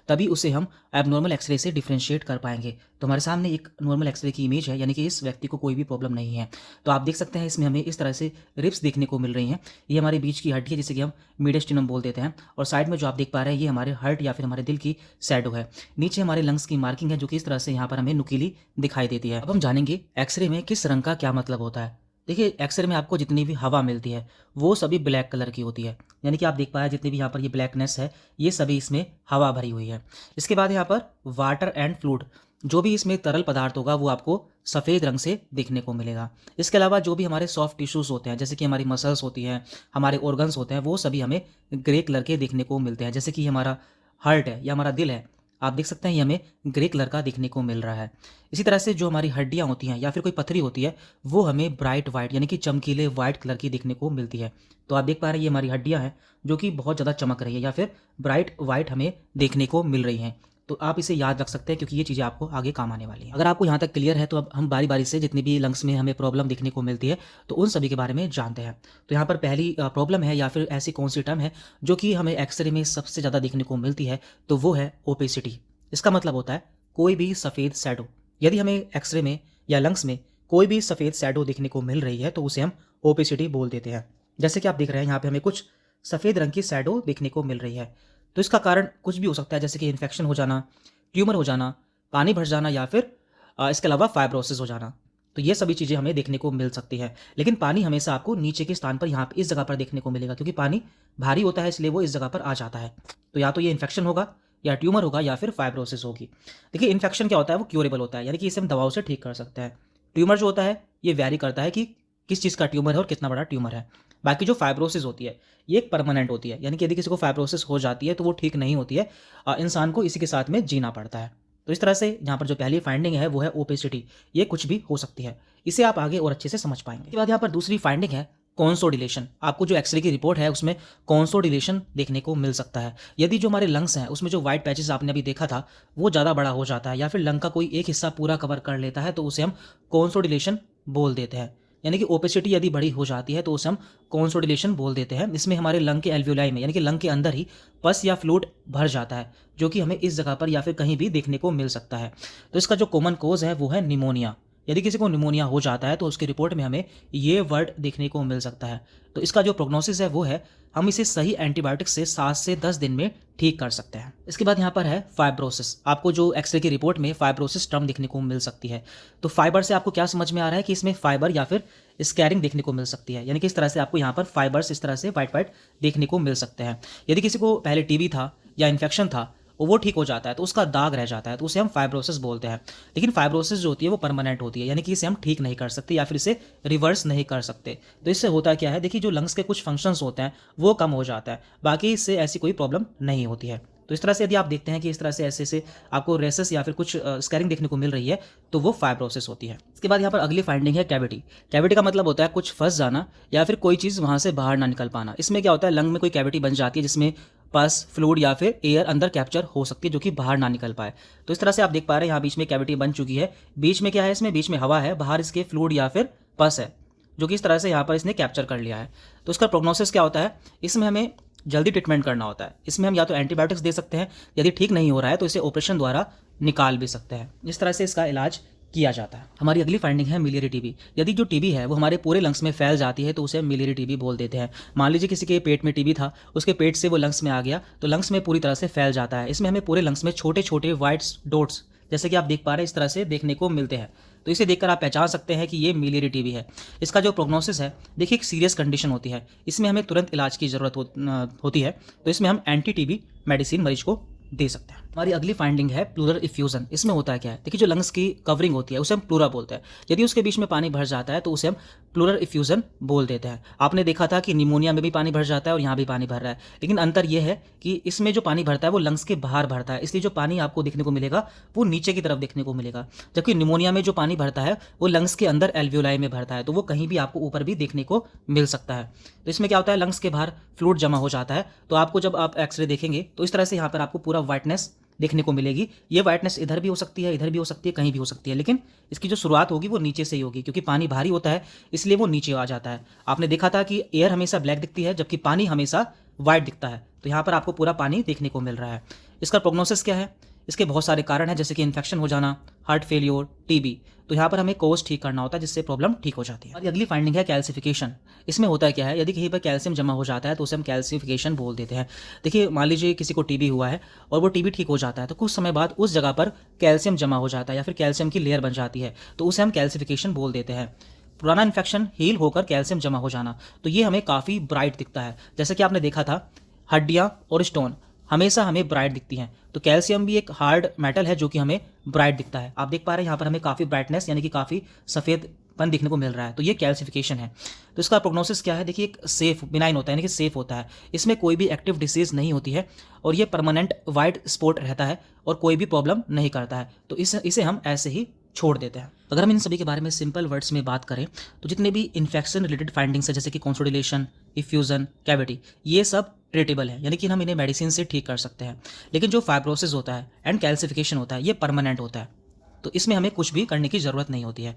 तभी उसे हम एबनॉर्मल एक्सरे से डिफरेंशिएट कर पाएंगे। तो हमारे सामने एक नॉर्मल एक्सरे की इमेज है, यानी कि इस व्यक्ति को कोई भी प्रॉब्लम नहीं है। तो आप देख सकते हैं इसमें हमें इस तरह से रिब्स देखने को मिल रही हैं। ये हमारे बीच की हड्डी है जिसे कि हम मीडियस्टिनम बोल देते हैं, और साइड में जो आप देख पा रहे हैं ये हमारे हार्ट या फिर हमारे दिल की शैडो है। नीचे हमारे लंग्स की मार्किंग है जो कि इस तरह से यहाँ पर हमें नुकीली दिखाई देती है। अब हम जानेंगे एक्सरे में किस रंग का क्या मतलब होता है। देखिए, एक्सरे में आपको जितनी भी हवा मिलती है वो सभी ब्लैक कलर की होती है, यानी कि आप देख पाए जितनी भी यहाँ पर ये ब्लैकनेस है ये सभी इसमें हवा भरी हुई है। इसके बाद यहाँ पर वाटर एंड फ्लूइड, जो भी इसमें तरल पदार्थ होगा वो आपको सफ़ेद रंग से देखने को मिलेगा। इसके अलावा जो भी हमारे सॉफ्ट टिश्यूज़ होते हैं, जैसे कि हमारी मसल्स होती हैं, हमारे ऑर्गन्स होते हैं, वो सभी हमें ग्रे कलर के देखने को मिलते हैं। जैसे कि हमारा हार्ट है या हमारा दिल है, आप देख सकते हैं ये हमें ग्रे कलर का देखने को मिल रहा है। इसी तरह से जो हमारी हड्डियां होती हैं या फिर कोई पथरी होती है वो हमें ब्राइट वाइट यानी कि चमकीले वाइट कलर की देखने को मिलती है। तो आप देख पा रहे हैं ये हमारी हड्डियां हैं जो कि बहुत ज़्यादा चमक रही है या फिर ब्राइट वाइट हमें देखने को मिल रही हैं। तो आप इसे याद रख सकते हैं क्योंकि ये चीज़ें आपको आगे काम आने वाली हैं। अगर आपको यहाँ तक क्लियर है तो अब हम बारी बारी से जितनी भी लंग्स में हमें प्रॉब्लम देखने को मिलती है तो उन सभी के बारे में जानते हैं। तो यहाँ पर पहली प्रॉब्लम है या फिर ऐसी कौन सी टर्म है जो कि हमें एक्सरे में सबसे ज़्यादा देखने को मिलती है, तो वो है ओपेसिटी। इसका मतलब होता है कोई भी सफ़ेद शैडो। यदि हमें एक्सरे में या लंग्स में कोई भी सफ़ेद शैडो देखने को मिल रही है तो उसे हम ओपेसिटी बोल देते हैं। जैसे कि आप देख रहे हैं यहाँ पे हमें कुछ सफ़ेद रंग की शैडो देखने को मिल रही है। तो इसका कारण कुछ भी हो सकता है, जैसे कि इन्फेक्शन हो जाना, ट्यूमर हो जाना, पानी भर जाना या फिर इसके अलावा फाइब्रोसिस हो जाना। तो ये सभी चीज़ें हमें देखने को मिल सकती हैं। लेकिन पानी हमेशा आपको नीचे के स्थान पर यहाँ पे इस जगह पर देखने को मिलेगा, क्योंकि पानी भारी होता है इसलिए वो इस जगह पर आ जाता है। तो या तो ये इन्फेक्शन होगा या ट्यूमर होगा या फिर फाइब्रोसिस होगी। देखिए, इन्फेक्शन क्या होता है, वो क्यूरेबल होता है, यानी कि इसे हम दवाओं से ठीक कर सकते हैं। ट्यूमर जो होता है ये वैरी करता है कि किस चीज़ का ट्यूमर है और कितना बड़ा ट्यूमर है। बाकी जो फाइब्रोसिस होती है ये एक परमानेंट होती है, यानी कि यदि किसी को फाइब्रोसिस हो जाती है तो वो ठीक नहीं होती है, इंसान को इसी के साथ में जीना पड़ता है। तो इस तरह से यहाँ पर जो पहली फाइंडिंग है वो है ओपेसिटी। ये कुछ भी हो सकती है, इसे आप आगे और अच्छे से समझ पाएंगे। इसके बाद यहाँ पर दूसरी फाइंडिंग है कॉन्सोडिलेशन। आपको जो एक्सरे की रिपोर्ट है उसमें कॉन्सोडिलेशन देखने को मिल सकता है। यदि जो हमारे लंग्स हैं उसमें जो व्हाइट पैचेस आपने अभी देखा था वो ज़्यादा बड़ा हो जाता है या फिर लंग का कोई एक हिस्सा पूरा कवर कर लेता है तो उसे हम कॉन्सोडिलेशन बोल देते हैं। यानी कि ओपेसिटी यदि बड़ी हो जाती है तो उसे हम कॉन्सोडिलेशन बोल देते हैं। इसमें हमारे लंग के एल्वियोलाई में यानी कि लंग के अंदर ही पस या फ्लूइड भर जाता है, जो कि हमें इस जगह पर या फिर कहीं भी देखने को मिल सकता है। तो इसका जो कॉमन कोज है वो है निमोनिया। यदि किसी को निमोनिया हो जाता है तो उसकी रिपोर्ट में हमें ये वर्ड देखने को मिल सकता है। तो इसका जो प्रोग्नोसिस है वो है हम इसे सही एंटीबायोटिक से 7 से 10 दिन में ठीक कर सकते हैं। इसके बाद यहाँ पर है फाइब्रोसिस। आपको जो एक्सरे की रिपोर्ट में फाइब्रोसिस टर्म देखने को मिल सकती है। तो फाइबर से आपको क्या समझ में आ रहा है कि इसमें फाइबर या फिर स्कैरिंग देखने को मिल सकती है, यानी कि इस तरह से आपको यहाँ पर फाइबर्स इस तरह से वाइट वाइट देखने को मिल सकते हैं। यदि किसी को पहले टीबी था या इन्फेक्शन था वो ठीक हो जाता है तो उसका दाग रह जाता है तो उसे हम फाइब्रोसिस बोलते हैं। लेकिन फाइब्रोसिस जो होती है वो परमानेंट होती है, यानी कि इसे हम ठीक नहीं कर सकते या फिर इसे रिवर्स नहीं कर सकते। तो इससे होता क्या है, देखिए जो लंग्स के कुछ फंक्शंस होते हैं वो कम हो जाता है, बाकी इससे ऐसी कोई प्रॉब्लम नहीं होती है। तो इस तरह से यदि आप देखते हैं कि इस तरह से ऐसे से आपको रेसेस या फिर कुछ स्कैरिंग देखने को मिल रही है तो वो फाइब्रोसिस होती है। इसके बाद यहाँ पर अगली फाइंडिंग है कैविटी। कैविटी का मतलब होता है कुछ फंस जाना या फिर कोई चीज़ वहाँ से बाहर ना निकल पाना। इसमें क्या होता है, लंग में कोई कैविटी बन जाती है जिसमें पस, फ्लूइड या फिर एयर अंदर कैप्चर हो सकती है जो कि बाहर ना निकल पाए। तो इस तरह से आप देख पा रहे हैं यहाँ बीच में कैविटी बन चुकी है। बीच में क्या है, इसमें बीच में हवा है, बाहर इसके फ्लूइड या फिर पस है जो कि इस तरह से यहाँ पर इसने कैप्चर कर लिया है। तो इसका प्रोग्नोसिस क्या होता है, इसमें हमें जल्दी ट्रीटमेंट करना होता है। इसमें हम या तो एंटीबायोटिक्स दे सकते हैं, यदि ठीक नहीं हो रहा है तो इसे ऑपरेशन द्वारा निकाल भी सकते हैं। इस तरह से इसका इलाज किया जाता है। हमारी अगली फाइंडिंग है मिलियरी टीबी। यदि जो टीबी है वो हमारे पूरे लंग्स में फैल जाती है तो उसे मिलियरी टीबी बोल देते हैं। मान लीजिए किसी के पेट में टीबी था, उसके पेट से वो लंग्स में आ गया तो लंग्स में पूरी तरह से फैल जाता है। इसमें हमें पूरे लंग्स में छोटे छोटे वाइट डॉट्स जैसे कि आप देख पा रहे हैं इस तरह से देखने को मिलते हैं। तो इसे देखकर आप पहचान सकते हैं कि ये मिलियरी टीबी है। इसका जो प्रोग्नोसिस है, देखिए एक सीरियस कंडीशन होती है, इसमें हमें तुरंत इलाज की ज़रूरत होती है। तो इसमें हम एंटी टीबी मेडिसिन मरीज को दे सकते हैं। हमारी अगली फाइंडिंग है प्लूरल इफ्यूजन। इसमें होता है क्या है, देखिए जो लंग्स की कवरिंग होती है उसे हम प्लूरा बोलते हैं। यदि उसके बीच में पानी भर जाता है तो उसे हम प्लूरल इफ्यूजन बोल देते हैं। आपने देखा था कि निमोनिया में भी पानी भर जाता है और यहाँ भी पानी भर रहा है, लेकिन अंतर यह है कि इसमें जो पानी भरता है वो लंग्स के बाहर भरता है, इसलिए जो पानी आपको देखने को मिलेगा वो नीचे की तरफ देखने को मिलेगा। जबकि निमोनिया में जो पानी भरता है वो लंग्स के अंदर एल्वियोलाई में भरता है, तो वो कहीं भी आपको ऊपर भी देखने को मिल सकता है। तो इसमें क्या होता है, लंग्स के बाहर फ्लूइड जमा हो जाता है। तो आपको जब आप एक्सरे देखेंगे तो इस तरह से यहाँ पर आपको पूरा वाइटनेस देखने को मिलेगी। ये वाइटनेस इधर भी हो सकती है, इधर भी हो सकती है, कहीं भी हो सकती है, लेकिन इसकी जो शुरुआत होगी वो नीचे से ही होगी, क्योंकि पानी भारी होता है इसलिए वो नीचे आ जाता है। आपने देखा था कि एयर हमेशा ब्लैक दिखती है जबकि पानी हमेशा वाइट दिखता है। तो यहाँ पर आपको पूरा पानी देखने को मिल रहा है। इसका प्रोग्नोसिस क्या है? इसके बहुत सारे कारण हैं, जैसे कि इन्फेक्शन हो जाना, हार्ट फेलियर, टीबी। तो यहाँ पर हमें कोर्स ठीक करना होता है, जिससे प्रॉब्लम ठीक हो जाती है। और अगली फाइंडिंग है कैल्सिफिकेशन। इसमें होता है क्या है, यदि कहीं पर कैल्शियम जमा हो जाता है तो उसे हम कैल्सिफिकेशन बोल देते हैं। देखिए, मान लीजिए किसी को टीबी हुआ है और वो टीबी ठीक हो जाता है, तो कुछ समय बाद उस जगह पर कैल्शियम जमा हो जाता है या फिर कैल्शियम की लेयर बन जाती है, तो उसे हम कैल्सिफिकेशन बोल देते हैं। पुराना इन्फेक्शन हील होकर कैल्शियम जमा हो जाना, तो ये हमें काफ़ी ब्राइट दिखता है। जैसे कि आपने देखा था, हड्डियाँ और स्टोन हमेशा हमें ब्राइट दिखती हैं, तो कैल्शियम भी एक हार्ड मेटल है जो कि हमें ब्राइट दिखता है। आप देख पा रहे हैं यहाँ पर हमें काफ़ी ब्राइटनेस यानी कि काफ़ी सफ़ेदपन दिखने को मिल रहा है, तो ये कैल्सिफिकेशन है। तो इसका प्रोग्नोसिस क्या है? देखिए, एक सेफ बिनाइन होता है, यानी कि सेफ होता है। इसमें कोई भी एक्टिव डिसीज़ नहीं होती है और ये परमानेंट वाइट स्पॉट रहता है और कोई भी प्रॉब्लम नहीं करता है, तो इसे हम ऐसे ही छोड़ देते हैं। अगर हम इन सभी के बारे में सिंपल वर्ड्स में बात करें, तो जितने भी इन्फेक्शन रिलेटेड फाइंडिंग्स है, जैसे कि कॉन्सोडिलेशन, इफ्यूजन, कैविटी, ये सब ट्रीटेबल है, यानी कि हम इन्हें मेडिसिन से ठीक कर सकते हैं। लेकिन जो फाइब्रोसिस होता है एंड कैल्सिफिकेशन होता है, ये परमानेंट होता है, तो इसमें हमें कुछ भी करने की ज़रूरत नहीं होती है।